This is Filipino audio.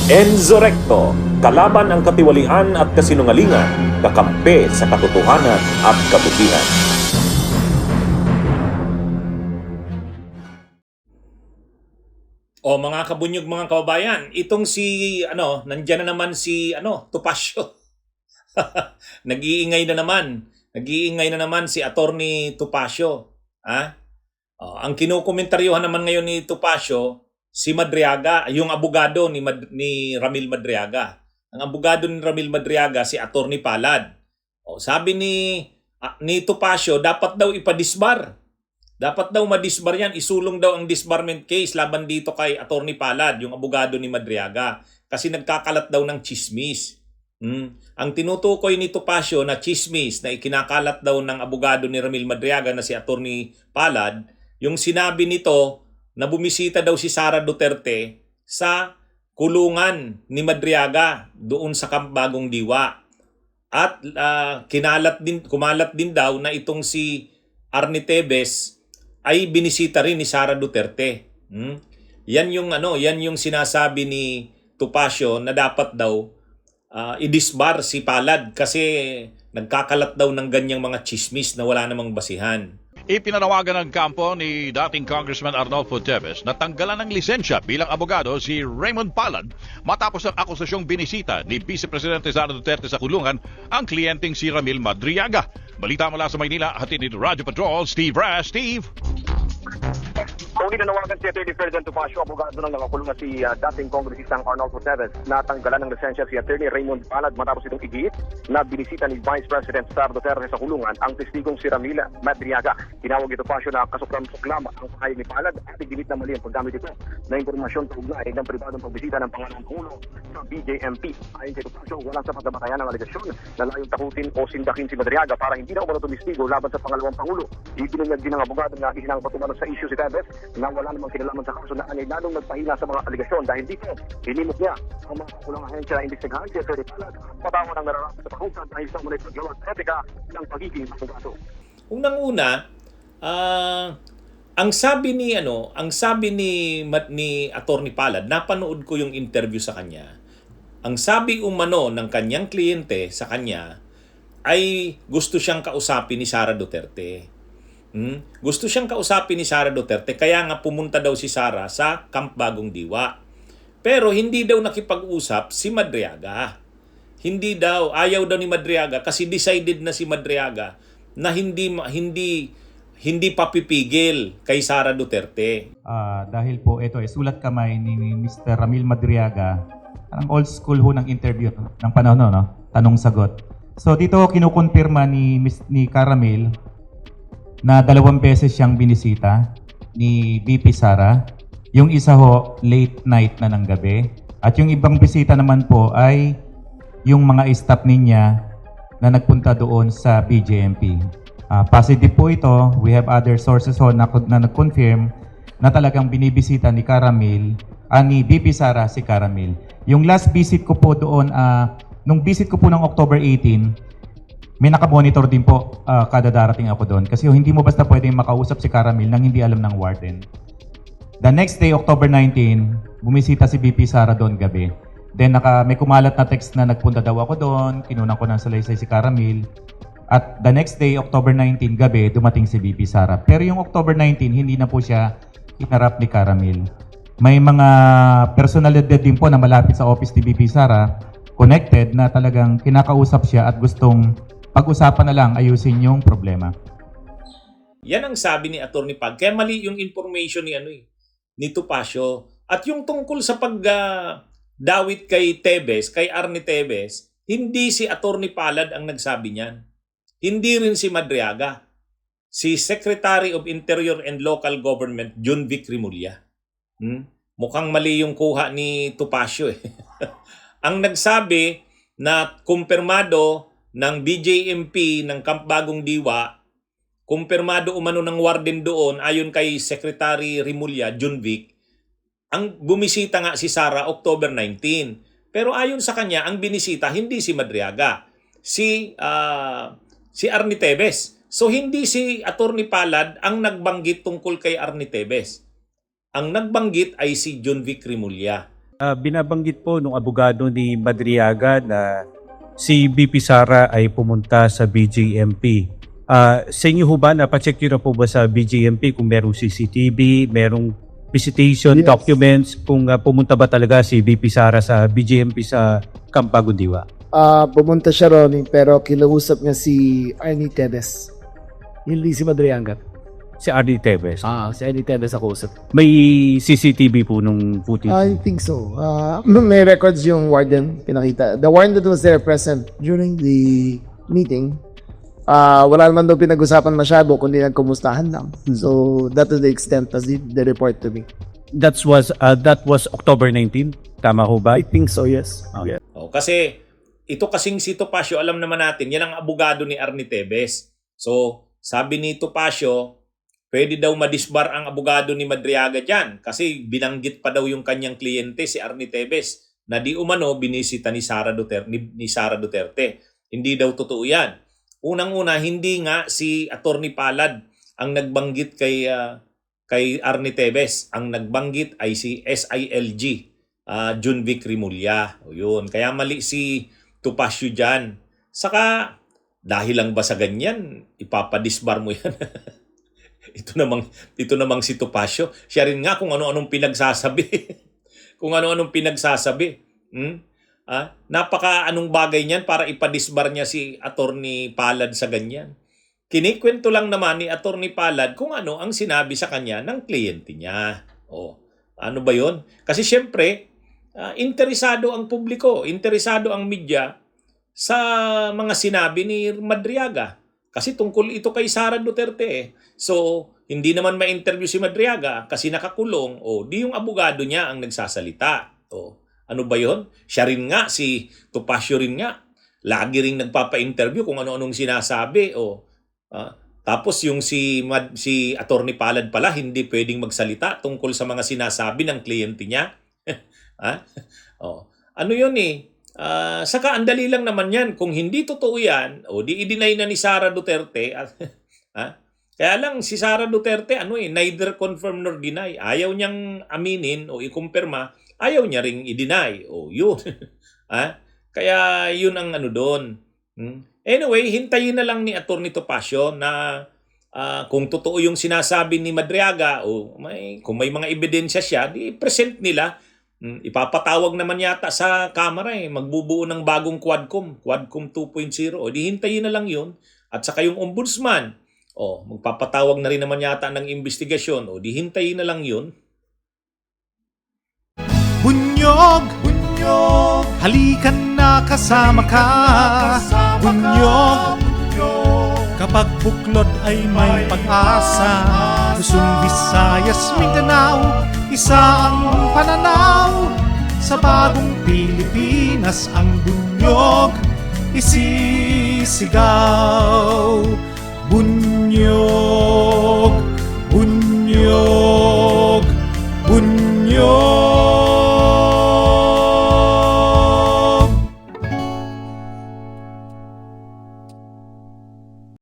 Enzo Recto, kalaban ang katiwalian at kasinungalingan, kakampi sa katotohanan at kabutihan. O mga kabunyog, mga kababayan, itong si nandiyan na naman si Topacio. Nag-iingay na naman. Nag-iingay na naman si Attorney Topacio. Ha? Ang kinukomentaryohan naman ngayon ni Topacio, si Madriaga, yung abogado ni Ramil Madriaga. Ang abogado ni Ramil Madriaga, si Attorney Palad. Sabi ni Topacio, dapat daw ipadisbar. Dapat daw madisbar yan. Isulong daw ang disbarment case laban dito kay Attorney Palad, yung abogado ni Madriaga. Kasi nagkakalat daw ng chismis. Ang tinutukoy ni Topacio na chismis na ikinakalat daw ng abogado ni Ramil Madriaga na si Attorney Palad, yung sinabi nito na bumisita daw si Sara Duterte sa kulungan ni Madriaga doon sa Camp Bagong Diwa. At kumalat din daw na itong si Arnie Tevez ay binisita rin ni Sara Duterte. Yan yung sinasabi ni Topacio na dapat daw idisbar si Palad kasi nagkakalat daw ng ganyang mga chismis na wala namang basihan. Ipinanawagan ng kampo ni dating Congressman Arnolfo Teves na tanggalan ng lisensya bilang abogado si Raymond Palad matapos ang akusasyong binisita ni Vice Presidente Sara Duterte sa kulungan ang kliyenteng si Ramil Madriaga. Balita mula sa Maynila, hatid ni Radyo Patrol, Steve Rash. Steve! Kung inanawagan si Atty. Ferdinand Topacio, abogado ng nakakulong na si dating kongresistang Arnolfo Teves, na tanggalan ng lisensya si Atty. Raymond Palad matapos itong igiit na binisita ni Vice President Sara Duterte sa kulungan ang testigong si Ramil Madriaga. Tinawag ni Topacio na kasuklam-suklama ang pahayag ni Palad at iginit na mali ang paggamit ito na impormasyon kaugnay ng pribadong pagbisita ng Pangulong Pangulo sa BJMP. Ayon kay Topacio, walang sapat na batayan ng aligasyon na layong takutin o sindakin si Madriaga para hindi na umano tumistigo laban sa pangalawang Pangulo. Ibinunyag din ng abogado na ihinang patumano sa issue si Teves na wala namang kinalaman sa kaso na anay lalong nagpahina sa mga aligasyon dahil dito hinimok niya ang mga kulang ahensya na imbestigahan si Atty. Palad patawan ng nararapat sa pahusan dahil sa munay paglawat sa etika ng pagiging abogado. Unang-una, ang sabi ni Attorney Palad, napanood ko yung interview sa kanya. Ang sabi umano ng kanyang kliyente sa kanya ay gusto siyang kausapin ni Sara Duterte. Gusto siyang kausapin ni Sara Duterte, kaya nga pumunta daw si Sara sa Camp Bagong Diwa. Pero hindi daw nakipag-usap si Madriaga. Ayaw daw ni Madriaga kasi decided na si Madriaga na hindi papipigil kay Sara Duterte. Dahil po ito ay sulat kamay ni Mr. Ramil Madriaga, ang old school ho ng interview ng panahon tanong-sagot. So dito kinukumpirma ni Caramel na 2 beses siyang binisita ni VP Sara. Yung isa ho, late night na ng gabi. At yung ibang bisita naman po ay yung mga staff niya na nagpunta doon sa BJMP. Positive po ito. We have other sources ho na nag-confirm na talagang binibisita ni Caramel, ni VP Sara si Caramel. Yung last visit ko po doon, nung visit ko po ng October 18, may nakamonitor din po kada darating ako doon. Kasi hindi mo basta pwedeng makausap si Caramel nang hindi alam ng warden. The next day, October 19, bumisita si VP Sara doon gabi. Then may kumalat na text na nagpunta daw ako doon, kinunan ko ng salaysay si Caramel. At the next day, October 19, gabi, dumating si VP Sara. Pero yung October 19, hindi na po siya hinarap ni Caramel. May mga personalidad din po na malapit sa office ni VP Sara, connected na talagang kinakausap siya at gustong pag-usapan na lang, ayusin yung problema. Yan ang sabi ni Attorney Pag. Kaya mali yung information ni Topacio. At yung tungkol sa pagdawit kay Arnie Tevez, hindi si Attorney Palad ang nagsabi niyan. Hindi rin si Madriaga. Si Secretary of Interior and Local Government, John Vic Rimulya. Mukhang mali yung kuha ni Topacio. Ang nagsabi na kumpirmado ng BJMP ng Camp Bagong Diwa, kumpirmado umano ng warden doon ayon kay Secretary Rimulya, John Vic, ang bumisita nga si Sara October 19. Pero ayon sa kanya, ang binisita hindi si Madriaga, si Arnie Tevez. So hindi si Attorney Palad ang nagbanggit tungkol kay Arnie Tevez. Ang nagbanggit ay si John Vic Rimulya. Binabanggit po nung abogado ni Madriaga na si BP Sara ay pumunta sa BJMP. Sa inyo ho ba, napacheck nyo na po ba sa BJMP kung merong CCTV, merong visitation Yes. documents, kung pumunta ba talaga si BP Sara sa BJMP sa Camp Bagong Diwa? Pumunta siya ron, pero kilausap niya si Arnie Tedes. Hindi si Madriaga. Si Arnie Teves. Si Arnie Tedes ako usap. May CCTV po nung footage. I think so. May records yung warden pinakita. The warden that was there present during the meeting, wala naman daw pinag-usapan masyado, kundi nagkumustahan lang. So, that is the extent as the report to me. That was October 19, tama ho ba? I think so, yes. Okay. Kasi ito kasing si Topacio, alam naman natin, yan ang abogado ni Arnie Teves. So, sabi ni Topacio, pwede daw madisbar ang abogado ni Madriaga dyan kasi binanggit pa daw yung kanyang kliyente, si Arnie Teves, na di umano binisita ni Sara Duterte. Hindi daw totoo yan. Unang-una, hindi nga si Attorney Palad ang nagbanggit kay Arnie Teves. Ang nagbanggit ay si SILG, Junvic Rimulya. O yun. Kaya mali si Topacio dyan. Saka, dahil lang ba sa ganyan, ipapadisbar mo yan? Ito namang si Topacio. Siya rin nga kung ano-anong pinagsasabi. Kung ano-anong pinagsasabi. Napaka anong bagay niyan para ipadisbar niya si Attorney Palad sa ganyan. Kinikwento lang naman ni Attorney Palad kung ano ang sinabi sa kanya ng kliyente niya. Ano ba yon? Kasi syempre, interesado ang publiko, interesado ang media sa mga sinabi ni Madriaga. Kasi tungkol ito kay Sara Duterte. So, hindi naman ma-interview si Madriaga kasi nakakulong. Di yung abogado niya ang nagsasalita. Ano ba yon? Siya rin nga, si Topacio rin nga. Lagi rin nagpapa-interview kung ano-anong sinasabi. Tapos yung si Attorney Palad pala, hindi pwedeng magsalita tungkol sa mga sinasabi ng kliyente niya. Ano yun eh? Saka andali lang naman yan. Kung hindi totoo yan, di i-deny na ni Sara Duterte. Kaya lang si Sara Duterte, neither confirm nor deny. Ayaw niyang aminin o ikumpirma, ayaw niya ring i-deny. Yun. Kaya yun ang doon. Anyway, hintayin na lang ni Attorney Topacio na kung totoo yung sinasabi ni Madriaga kung may mga ebidensya siya, di present nila. Ipapatawag naman yata sa Kamara magbubuo ng bagong Quadcom 2.0. Di hintayin na lang yun. At saka yung ombudsman, magpapatawag na rin naman yata ng investigasyon. Di hintayin na lang yun. Bunyog, halikan na kasama ka. Bunyog, kapag buklod ay may pag-asa. Luzon, Visayas, Mindanao, isa ang pananaw. Sa bagong Pilipinas ang bunyog isisigaw. Bunyog,